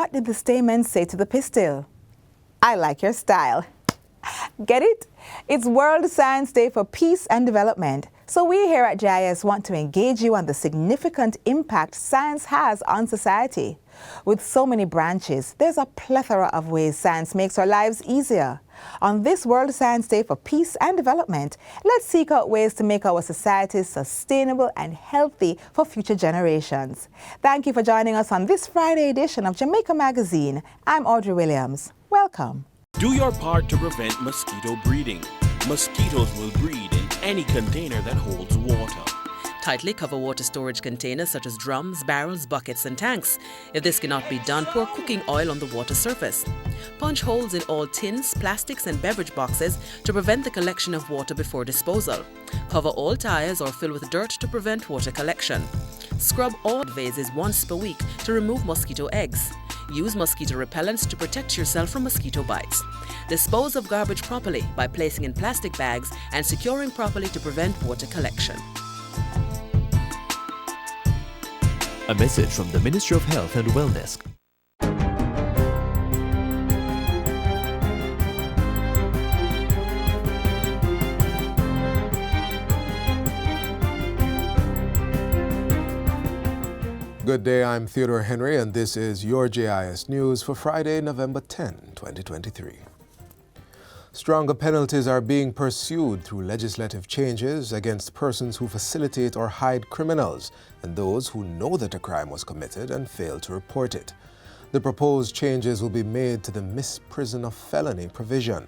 What did the stamen say to the pistil? I like your style. Get it? It's World Science Day for Peace and Development. So we here at JIS want to engage you on the significant impact science has on society. With so many branches, there's a plethora of ways science makes our lives easier. On this World Science Day for Peace and Development, let's seek out ways to make our societies sustainable and healthy for future generations. Thank you for joining us on this Friday edition of Jamaica Magazine. I'm Audrey Williams. Welcome. Do your part to prevent mosquito breeding. Mosquitoes will breed in any container that holds water. Tightly cover water storage containers such as drums, barrels, buckets and tanks. If this cannot be done, pour cooking oil on the water surface. Punch holes in all tins, plastics and beverage boxes to prevent the collection of water before disposal. Cover all tires or fill with dirt to prevent water collection. Scrub all vases once per week to remove mosquito eggs. Use mosquito repellents to protect yourself from mosquito bites. Dispose of garbage properly by placing in plastic bags and securing properly to prevent water collection. A message from the Ministry of Health and Wellness. Good day, I'm Theodore Henry, and this is your JIS News for Friday, November 10, 2023. Stronger penalties are being pursued through legislative changes against persons who facilitate or hide criminals and those who know that a crime was committed and fail to report it. The proposed changes will be made to the misprison of felony provision.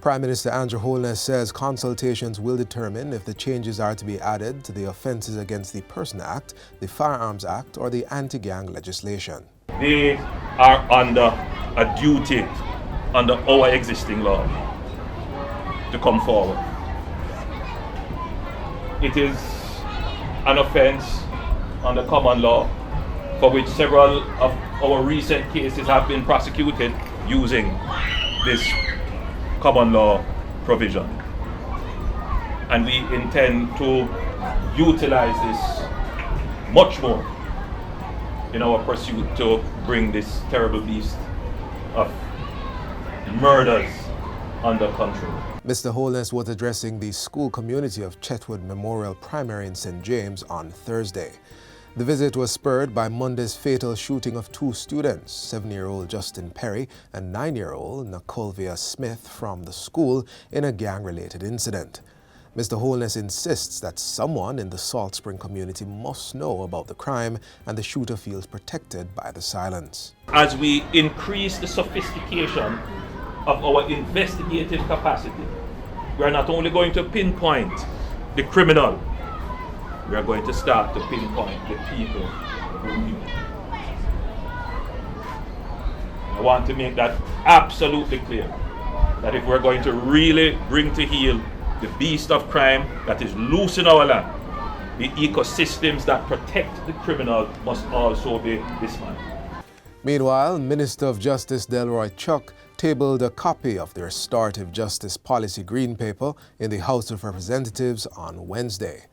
Prime Minister Andrew Holness says consultations will determine if the changes are to be added to the Offences Against the Person Act, the Firearms Act, or the anti-gang legislation. They are under a duty under our existing law to come forward. It is an offence under common law for which several of our recent cases have been prosecuted using this common law provision. And we intend to utilize this much more in our pursuit to bring this terrible beast of murders under control. Mr. Holness was addressing the school community of Chetwood Memorial Primary in St. James on Thursday. The visit was spurred by Monday's fatal shooting of two students, 7-year-old Justin Perry and 9-year-old Nacolvia Smith from the school in a gang-related incident. Mr. Holness insists that someone in the Salt Spring community must know about the crime and the shooter feels protected by the silence. As we increase the sophistication of our investigative capacity, we are not only going to pinpoint the criminal, we are going to start to pinpoint the people who knew. I want to make that absolutely clear, that if we're going to really bring to heel the beast of crime that is loose in our land, the ecosystems that protect the criminal must also be dismantled. Meanwhile, Minister of Justice Delroy Chuck tabled a copy of the Restorative Justice Policy Green Paper in the House of Representatives on Wednesday.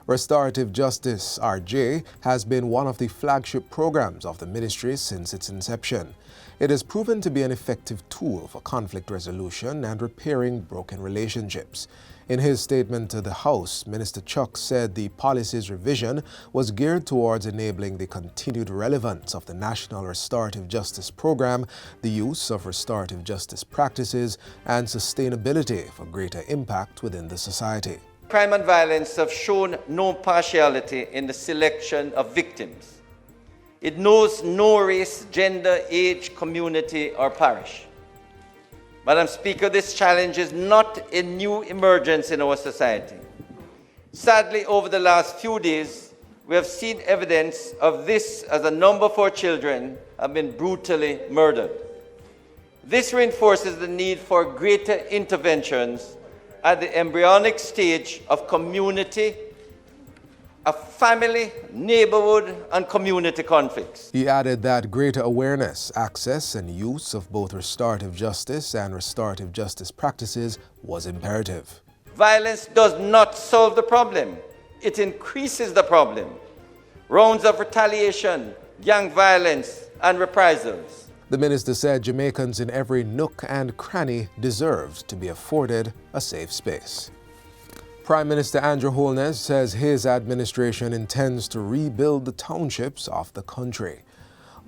Restorative Justice, RJ, has been one of the flagship programs of the ministry since its inception. It has proven to be an effective tool for conflict resolution and repairing broken relationships. In his statement to the House, Minister Chuck said the policy's revision was geared towards enabling the continued relevance of the National Restorative Justice Program, the use of restorative justice practices, and sustainability for greater impact within the society. Crime and violence have shown no partiality in the selection of victims. It knows no race, gender, age, community, or parish. Madam Speaker, this challenge is not a new emergence in our society. Sadly, over the last few days, we have seen evidence of this as a number of our children have been brutally murdered. This reinforces the need for greater interventions at the embryonic stage of community, of family, neighborhood, and community conflicts. He added that greater awareness, access, and use of both restorative justice and restorative justice practices was imperative. Violence does not solve the problem. It increases the problem. Rounds of retaliation, gang violence, and reprisals The minister said Jamaicans in every nook and cranny deserved to be afforded a safe space. Prime Minister Andrew Holness says his administration intends to rebuild the townships of the country.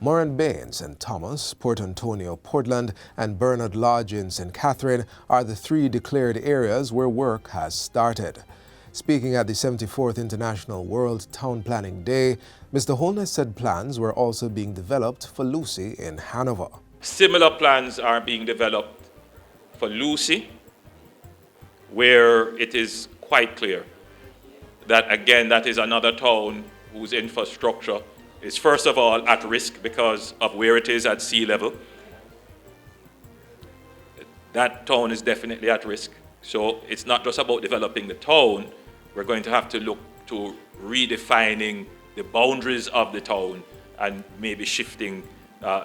Moran Bain, St. Thomas, Port Antonio, Portland, and Bernard Lodge in St. Catherine are the 3 declared areas where work has started. Speaking at the 74th International World Town Planning Day, Mr. Holness said plans were also being developed for Lucy in Hanover. Similar plans are being developed for Lucy, where it is quite clear that, again, that is another town whose infrastructure is first of all at risk because of where it is at sea level. That town is definitely at risk. So it's not just about developing the town. We're going to have to look to redefining the boundaries of the town and maybe shifting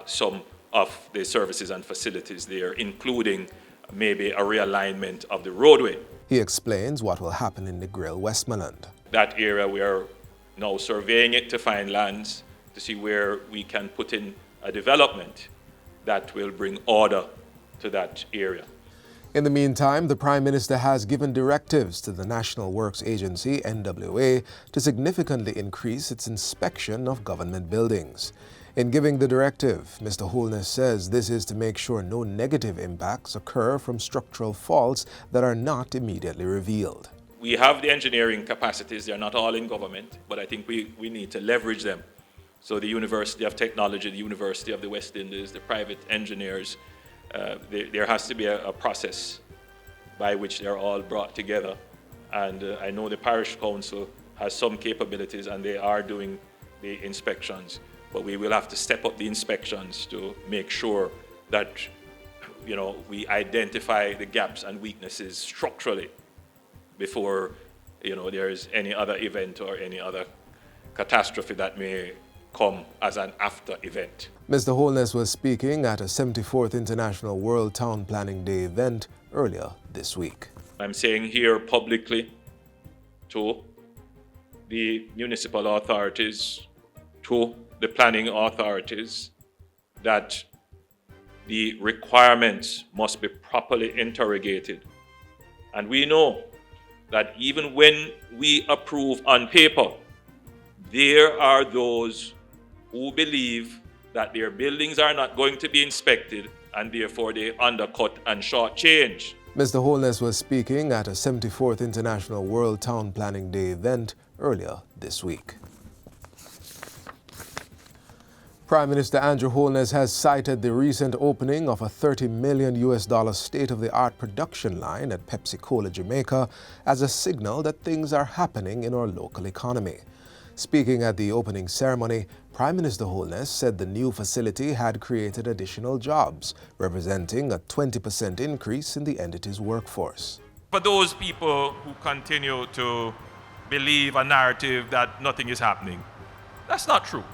some of the services and facilities there, including maybe a realignment of the roadway. He explains what will happen in the Grill, Westmoreland. That area, we are now surveying it to find lands to see where we can put in a development that will bring order to that area. In the meantime, the Prime Minister has given directives to the National Works Agency, NWA, to significantly increase its inspection of government buildings. In giving the directive, Mr. Holness says this is to make sure no negative impacts occur from structural faults that are not immediately revealed. We have the engineering capacities. They're not all in government, but I think we need to leverage them. So the University of Technology, the University of the West Indies, the private engineers, there has to be a process by which they're all brought together. And I know the parish council has some capabilities and they are doing the inspections, but we will have to step up the inspections to make sure that, you know, we identify the gaps and weaknesses structurally before, you know, there's any other event or any other catastrophe that may come as an after event. Mr. Holness was speaking at a 74th International World Town Planning Day event earlier this week. I'm saying here publicly to the municipal authorities, to the planning authorities, that the requirements must be properly interrogated. And we know that even when we approve on paper, there are those who believe that their buildings are not going to be inspected and therefore they undercut and shortchange. Mr. Holness was speaking at a 74th International World Town Planning Day event earlier this week. Prime Minister Andrew Holness has cited the recent opening of a $30 million state-of-the-art production line at Pepsi-Cola, Jamaica, as a signal that things are happening in our local economy. Speaking at the opening ceremony, Prime Minister Holness said the new facility had created additional jobs, representing a 20% increase in the entity's workforce. For those people who continue to believe a narrative that nothing is happening, that's not true.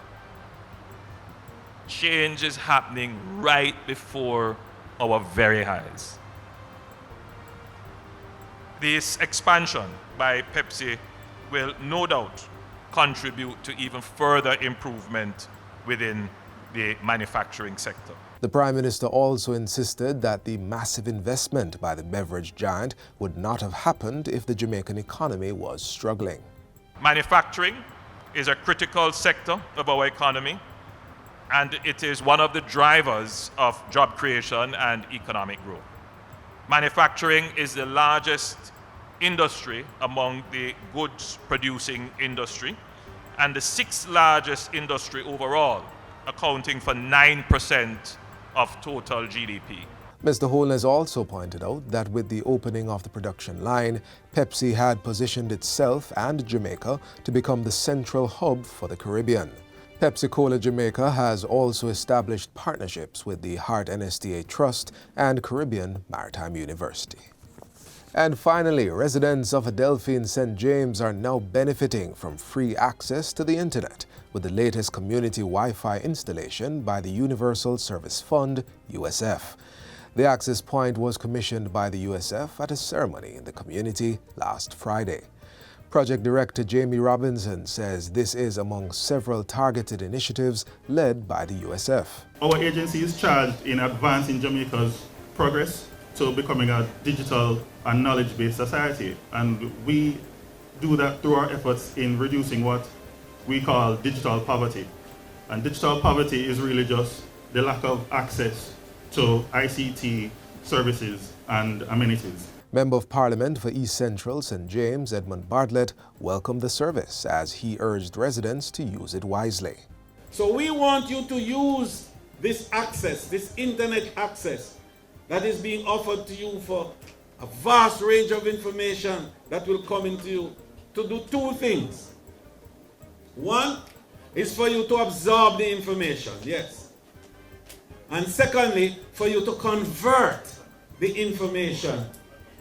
Change is happening right before our very eyes. This expansion by Pepsi will no doubt contribute to even further improvement within the manufacturing sector. The Prime Minister also insisted that the massive investment by the beverage giant would not have happened if the Jamaican economy was struggling. Manufacturing is a critical sector of our economy, and it is one of the drivers of job creation and economic growth. Manufacturing is the largest industry among the goods producing industry and the 6th largest industry overall, accounting for 9% of total GDP. Mr. Holness also pointed out that with the opening of the production line, Pepsi had positioned itself and Jamaica to become the central hub for the Caribbean. Pepsi-Cola Jamaica has also established partnerships with the Hart NSTA Trust and Caribbean Maritime University. And finally, residents of Adelphi in St. James are now benefiting from free access to the internet with the latest community Wi-Fi installation by the Universal Service Fund, USF. The access point was commissioned by the USF at a ceremony in the community last Friday. Project Director Jamie Robinson says this is among several targeted initiatives led by the USF. Our agency is charged in advancing Jamaica's progress to becoming a digital and knowledge-based society. And we do that through our efforts in reducing what we call digital poverty. And digital poverty is really just the lack of access to ICT services and amenities. Member of Parliament for East Central St. James, Edmund Bartlett, welcomed the service as he urged residents to use it wisely. So we want you to use this access, this internet access that is being offered to you for a vast range of information that will come into you, to do two things. One is for you to absorb the information, yes. And secondly, for you to convert the information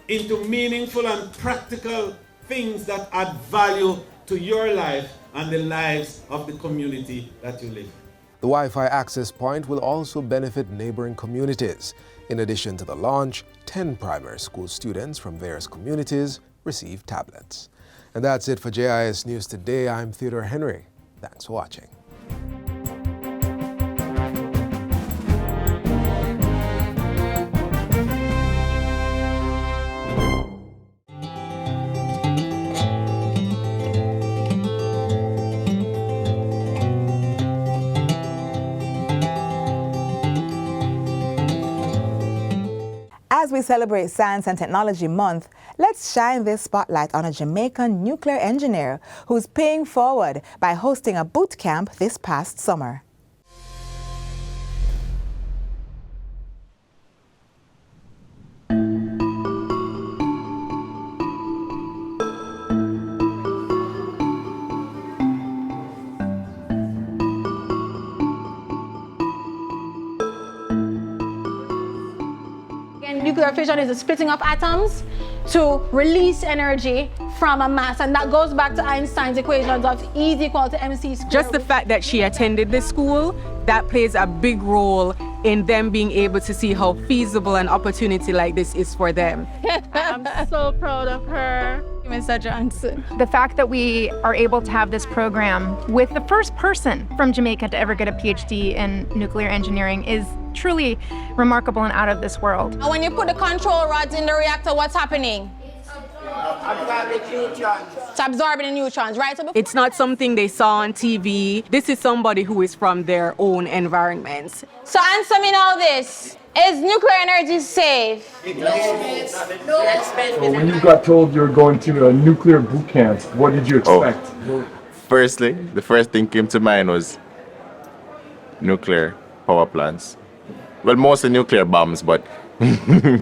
into meaningful and practical things that add value to your life and the lives of the community that you live in. The Wi-Fi access point will also benefit neighboring communities. In addition to the launch, 10 primary school students from various communities received tablets. And that's it for JIS News Today. I'm Theodore Henry. Thanks for watching. As we celebrate Science and Technology Month, let's shine this spotlight on a Jamaican nuclear engineer who's paying forward by hosting a boot camp this past summer. Nuclear fission is the splitting of atoms to release energy from a mass, and that goes back to Einstein's equations of E is equal to mc squared. Just the fact that she attended this school, that plays a big role in them being able to see how feasible an opportunity like this is for them. I'm so proud of her. Mr. Johnson. The fact that we are able to have this program with the first person from Jamaica to ever get a PhD in nuclear engineering is truly remarkable and out of this world. When you put the control rods in the reactor, what's happening? It's absorbing the neutrons, right? So it's not something they saw on TV. This is somebody who is from their own environments. So answer me now this. Is nuclear energy safe? So when you got told you were going to a nuclear boot camp, what did you expect? Firstly, the first thing came to mind was nuclear power plants. Well, mostly nuclear bombs, but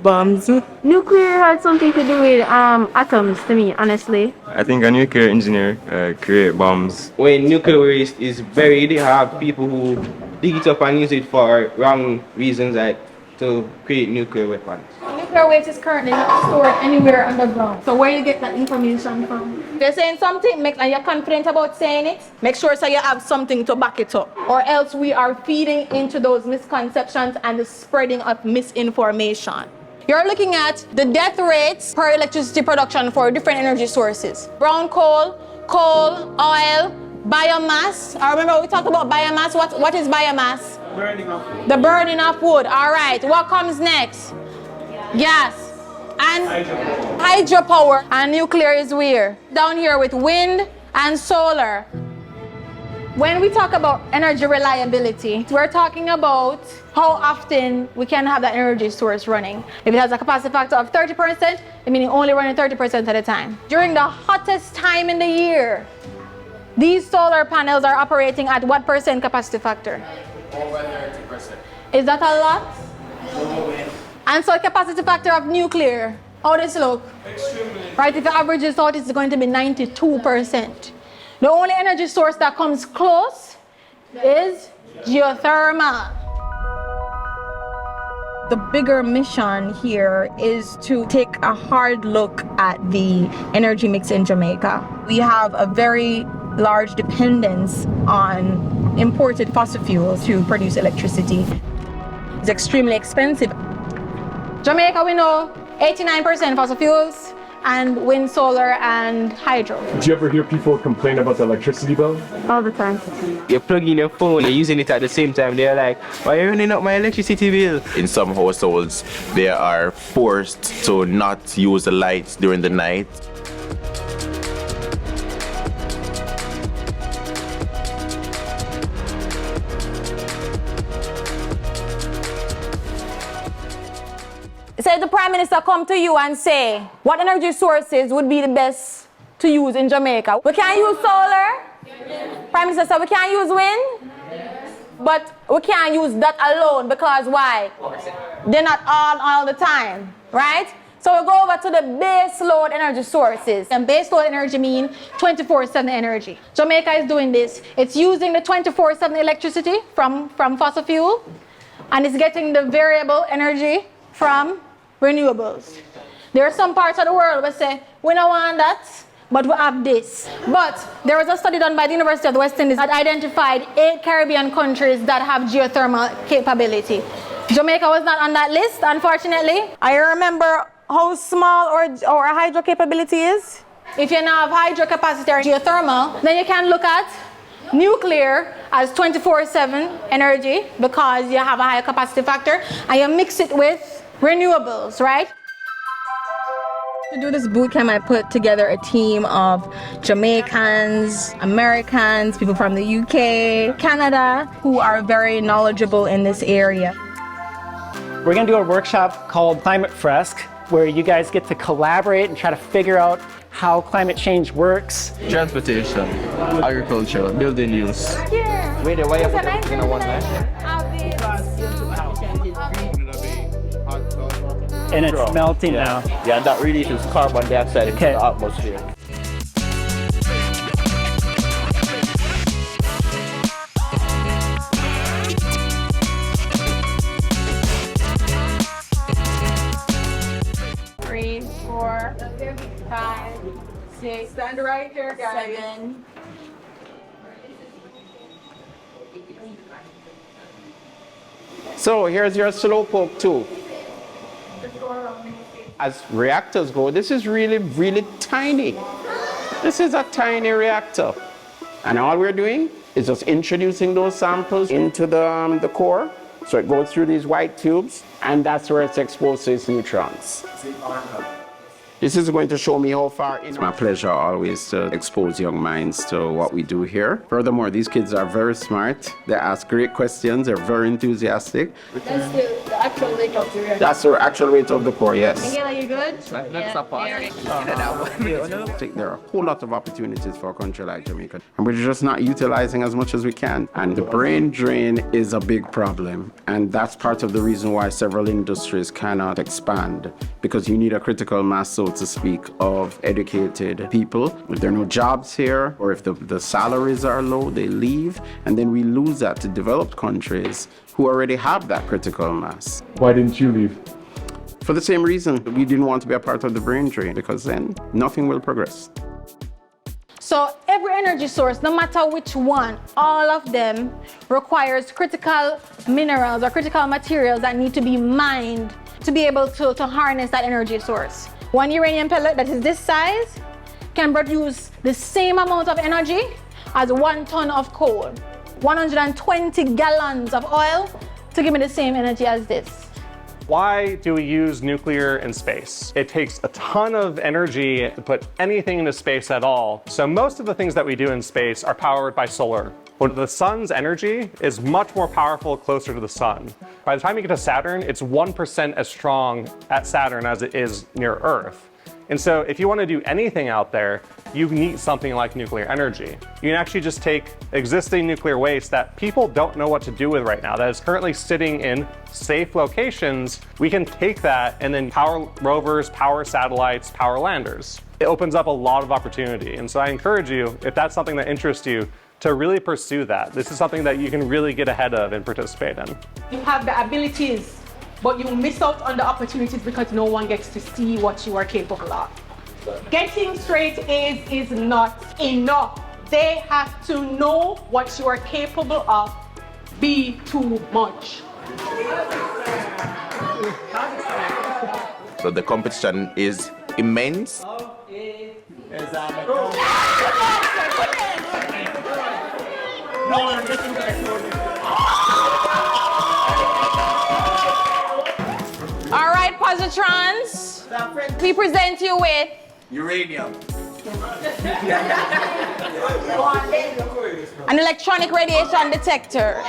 bombs. Nuclear had something to do with atoms to me, honestly. I think a nuclear engineer create bombs. When nuclear waste is buried, you have people who dig it up and use it for wrong reasons, like to create nuclear weapons. Nuclear waste is currently not stored anywhere underground. So where you get that information from? If you're saying something and you're confident about saying it, make sure so you have something to back it up. Or else we are feeding into those misconceptions and the spreading of misinformation. You're looking at the death rates per electricity production for different energy sources. Brown coal, oil, biomass. I remember we talked about biomass. What is biomass? Burning of wood. The burning of wood. All right. What comes next? Gas. And hydropower. And nuclear is where? Down here with wind and solar. When we talk about energy reliability, we're talking about how often we can have that energy source running. If it has a capacity factor of 30%, it means only running 30% at a time. During the hottest time in the year, these solar panels are operating at what percent capacity factor? Over 30%. Is that a lot? And so capacity factor of nuclear, how does it look? Extremely. Right, if the average is out, it's going to be 92%. The only energy source that comes close is geothermal. The bigger mission here is to take a hard look at the energy mix in Jamaica. We have a very large dependence on imported fossil fuels to produce electricity. It's extremely expensive. Jamaica, we know 89% fossil fuels and wind, solar, and hydro. Do you ever hear people complain about the electricity bill? All the time. You plug in your phone, you're using it at the same time. They're like, why are you running up my electricity bill? In some households, they are forced to not use the lights during the night. Say if the Prime Minister come to you and say, what energy sources would be the best to use in Jamaica? We can't use solar. Prime Minister said we can't use wind. But we can't use that alone because why? They're not on all the time, right? So we'll go over to the base load energy sources. And base load energy means 24/7 energy. Jamaica is doing this. It's using the 24/7 electricity from fossil fuel, and it's getting the variable energy from renewables. There are some parts of the world where say, we don't want that, but we have this. But there was a study done by the University of the West Indies that identified 8 Caribbean countries that have geothermal capability. Jamaica was not on that list, unfortunately. I remember how small our hydro capability is. If you now have hydro capacity or geothermal, then you can look at nuclear as 24/7 energy because you have a higher capacity factor, and you mix it with renewables, right? To do this boot camp, I put together a team of Jamaicans, Americans, people from the UK, Canada, who are very knowledgeable in this area. We're going to do a workshop called Climate Fresque, where you guys get to collaborate and try to figure out how climate change works. Transportation, agriculture, building use. Yeah. Wait, why are you putting in one line? And it's melting now. Yeah, that releases carbon dioxide into the atmosphere. Three, 4, 5, 6. Stand right here, guys. 7. So here's your slowpoke too. As reactors go, this is really, really tiny. This is a tiny reactor. And all we're doing is just introducing those samples into the core. So it goes through these white tubes, and that's where it's exposed to its neutrons. This is going to show me how far in. It's my pleasure always to expose young minds to what we do here. Furthermore, these kids are very smart. They ask great questions. They're very enthusiastic. That's the actual weight of the reactor. That's the actual weight of the core, yes. Miguel, are you good? I think there are a whole lot of opportunities for a country like Jamaica, and we're just not utilizing as much as we can. And the brain drain is a big problem, and that's part of the reason why several industries cannot expand, because you need a critical mass, so to speak, of educated people. If there are no jobs here, or if the salaries are low, they leave, and then we lose that to developed countries who already have that critical mass. Why didn't you leave? For the same reason. We didn't want to be a part of the brain drain, because then nothing will progress. So every energy source, no matter which one, all of them requires critical minerals or critical materials that need to be mined to be able to harness that energy source. One uranium pellet that is this size can produce the same amount of energy as 1 ton of coal. 120 gallons of oil to give me the same energy as this. Why do we use nuclear in space? It takes a ton of energy to put anything into space at all. So most of the things that we do in space are powered by solar. But the sun's energy is much more powerful closer to the sun. By the time you get to Saturn, it's 1% as strong at Saturn as it is near Earth. And so if you want to do anything out there, you need something like nuclear energy. You can actually just take existing nuclear waste that people don't know what to do with right now, that is currently sitting in safe locations. We can take that and then power rovers, power satellites, power landers. It opens up a lot of opportunity. And so I encourage you, if that's something that interests you, to really pursue that. This is something that you can really get ahead of and participate in. You have the abilities, but you miss out on the opportunities because no one gets to see what you are capable of. Getting straight A's is not enough. They have to know what you are capable of. Be too much. So the competition is immense. All right, positrons, we present you with Uranium. an electronic radiation detector.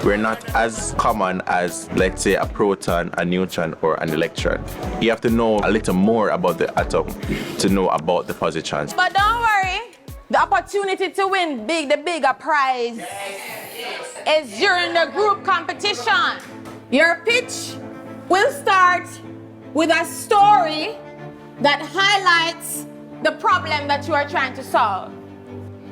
We're not as common as, let's say, a proton, a neutron, or an electron. You have to know a little more about the atom to know about the positrons. But don't worry, the opportunity to win the bigger prize is during the group competition. Your pitch will start with a story that highlights the problem that you are trying to solve.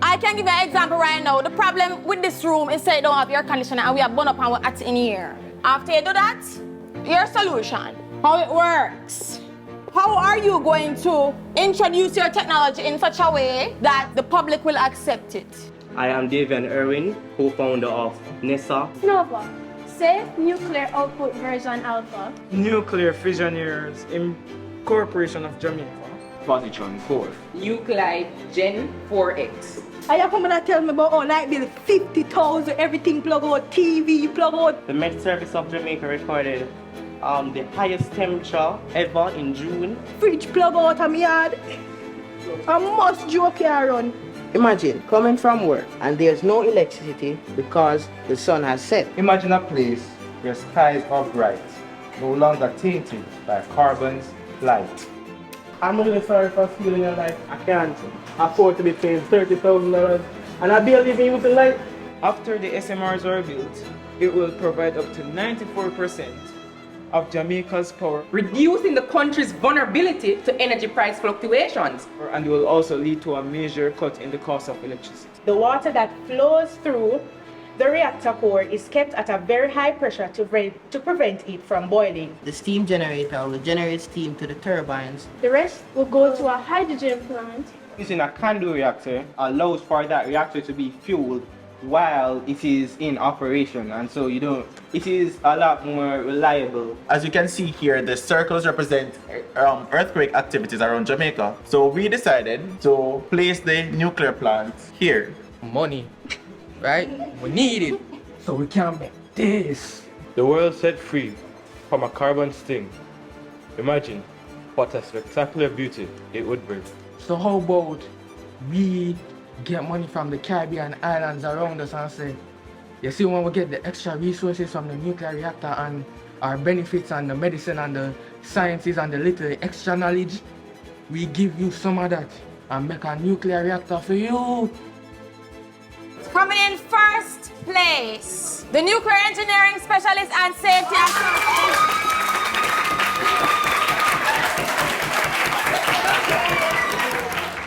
I can give you an example right now. The problem with this room is that you don't have air conditioner and we have burned up our hot in here. After you do that, your solution, how it works. How are you going to introduce your technology in such a way that the public will accept it? I am Davian Irwin, co-founder of NESA. NOVA, Safe Nuclear Output Version Alpha. Nuclear Fissionaires Incorporation of Jamaica. Positron 4. Nuclide Gen 4X. Are you coming to tell me about all light bill 50,000, everything plug out, TV plug out? The Met Service of Jamaica recorded the highest temperature ever in June. Fridge plug out of my yard. I must joke here run. Imagine coming from work and there's no electricity because the sun has set. Imagine a place where skies are bright, no longer tainted by carbon's light. I'm really sorry for feeling your life. I can't afford to be paying $30,000 and I barely even use the light. After the SMRs are built, it will provide up to 94% of Jamaica's power, reducing the country's vulnerability to energy price fluctuations. And it will also lead to a major cut in the cost of electricity. The water that flows through the reactor core is kept at a very high pressure to prevent it from boiling. The steam generator will generate steam to the turbines. The rest will go to a hydrogen plant. Using a CANDU reactor allows for that reactor to be fueled while it is in operation, and so it is a lot more reliable. As you can see here, the circles represent earthquake activities around Jamaica. So we decided to place the nuclear plant here. Money, right? We need it so we can make this. The world set free from a carbon sting. Imagine what a spectacular beauty it would bring. So how about we get money from the Caribbean islands around us and say, you see, when we get the extra resources from the nuclear reactor and our benefits and the medicine and the sciences and the little extra knowledge, we give you some of that and make a nuclear reactor for you. Coming in first place, the nuclear engineering specialist and safety association.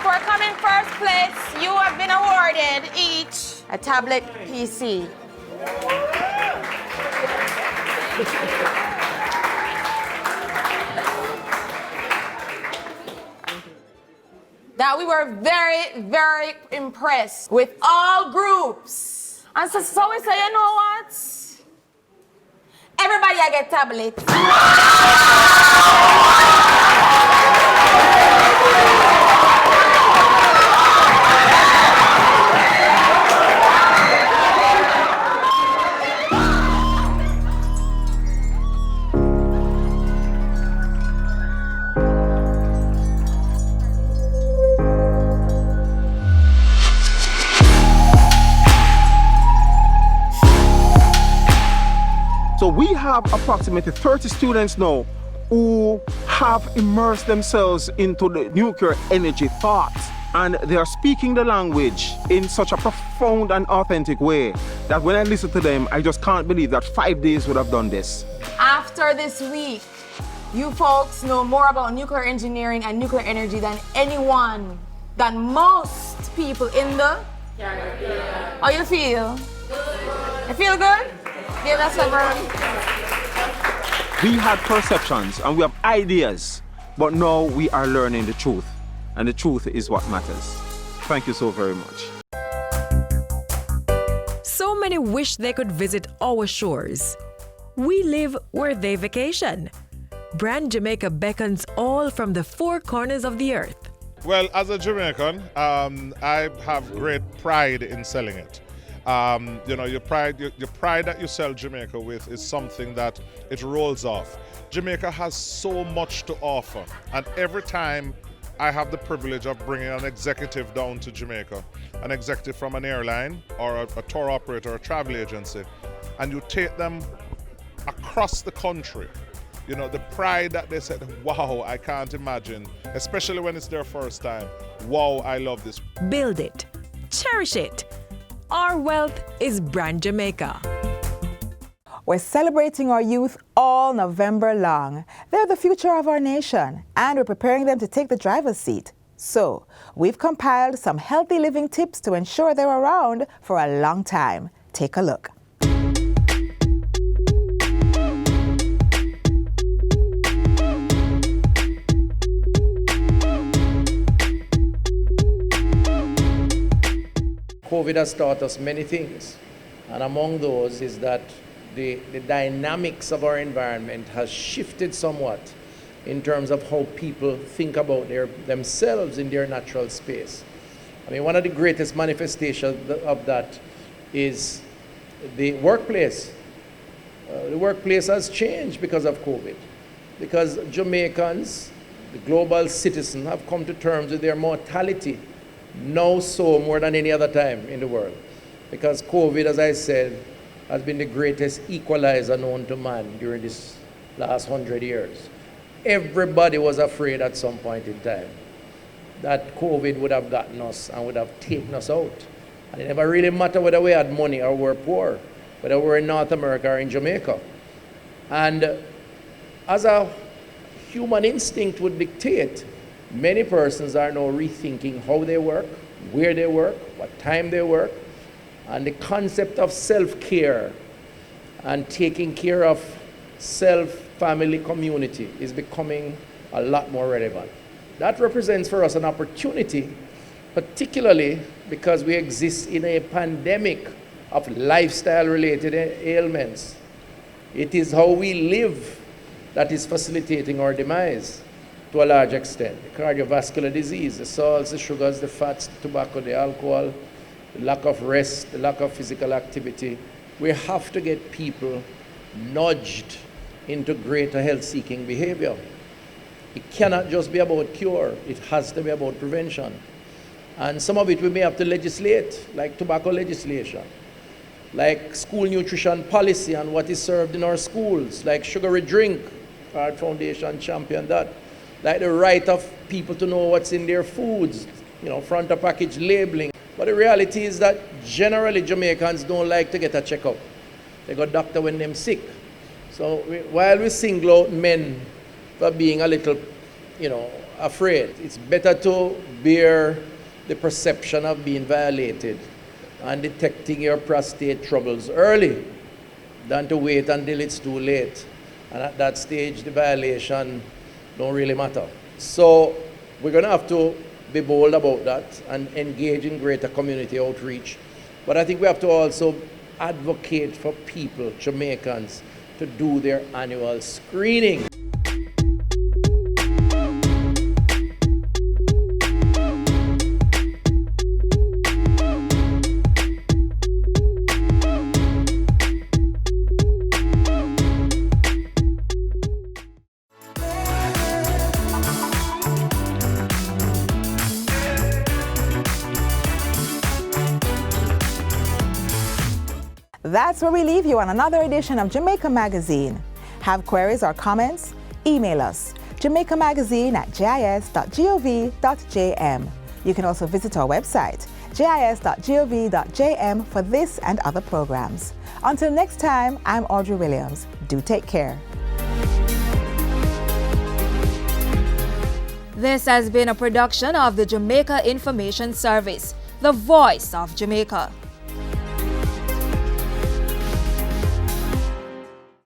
For coming first place, you have been awarded each a tablet PC. That we were very, very impressed with all groups. And so we say, you know what? Everybody I get tablets. So we have approximately 30 students now who have immersed themselves into the nuclear energy thought. And they are speaking the language in such a profound and authentic way that when I listen to them, I just can't believe that 5 days would have done this. After this week, you folks know more about nuclear engineering and nuclear energy than anyone, than most people in the... How you feel? You feel good? Give us a round. We had perceptions and we have ideas, but now we are learning the truth. And the truth is what matters. Thank you so very much. So many wish they could visit our shores. We live where they vacation. Brand Jamaica beckons all from the four corners of the earth. Well, as a Jamaican, I have great pride in selling it. Your pride that you sell Jamaica with is something that it rolls off. Jamaica has so much to offer, and every time I have the privilege of bringing an executive down to Jamaica, an executive from an airline or a tour operator or a travel agency, and you take them across the country, the pride that they said, wow, I can't imagine, especially when it's their first time. Wow, I love this. Build it. Cherish it. Our wealth is Brand Jamaica. We're celebrating our youth all November long. They're the future of our nation, and we're preparing them to take the driver's seat. So, we've compiled some healthy living tips to ensure they're around for a long time. Take a look. COVID has taught us many things, and among those is that the dynamics of our environment has shifted somewhat in terms of how people think about themselves in their natural space. I mean, one of the greatest manifestations of that is the workplace. The workplace has changed because of COVID, because Jamaicans, the global citizen, have come to terms with their mortality, now so more than any other time in the world, because COVID, as I said, has been the greatest equalizer known to man during this last 100 years. Everybody was afraid at some point in time that COVID would have gotten us and would have taken us out. And it never really mattered whether we had money or were poor, whether we were in North America or in Jamaica. And as a human instinct would dictate, many persons are now rethinking how they work, where they work, what time they work, and the concept of self-care and taking care of self, family, community is becoming a lot more relevant. That represents for us an opportunity, particularly because we exist in a pandemic of lifestyle-related ailments. It is how we live that is facilitating our demise to a large extent. The cardiovascular disease, the salts, the sugars, the fats, the tobacco, the alcohol, the lack of rest, the lack of physical activity. We have to get people nudged into greater health-seeking behavior. It cannot just be about cure, it has to be about prevention. And some of it we may have to legislate, like tobacco legislation, like school nutrition policy and what is served in our schools, like sugary drink, Heart Foundation championed that, like the right of people to know what's in their foods, front of package labeling. But the reality is that generally Jamaicans don't like to get a checkup. They go doctor when they're sick. So while we single out men for being a little, afraid, it's better to bear the perception of being violated and detecting your prostate troubles early than to wait until it's too late. And at that stage, the violation don't really matter. So we're going to have to be bold about that and engage in greater community outreach. But I think we have to also advocate for people, Jamaicans, to do their annual screening. That's where we leave you on another edition of Jamaica Magazine. Have queries or comments? Email us, jamaicamagazine@gis.gov.jm. You can also visit our website, gis.gov.jm, for this and other programs. Until next time, I'm Audrey Williams. Do take care. This has been a production of the Jamaica Information Service, the voice of Jamaica.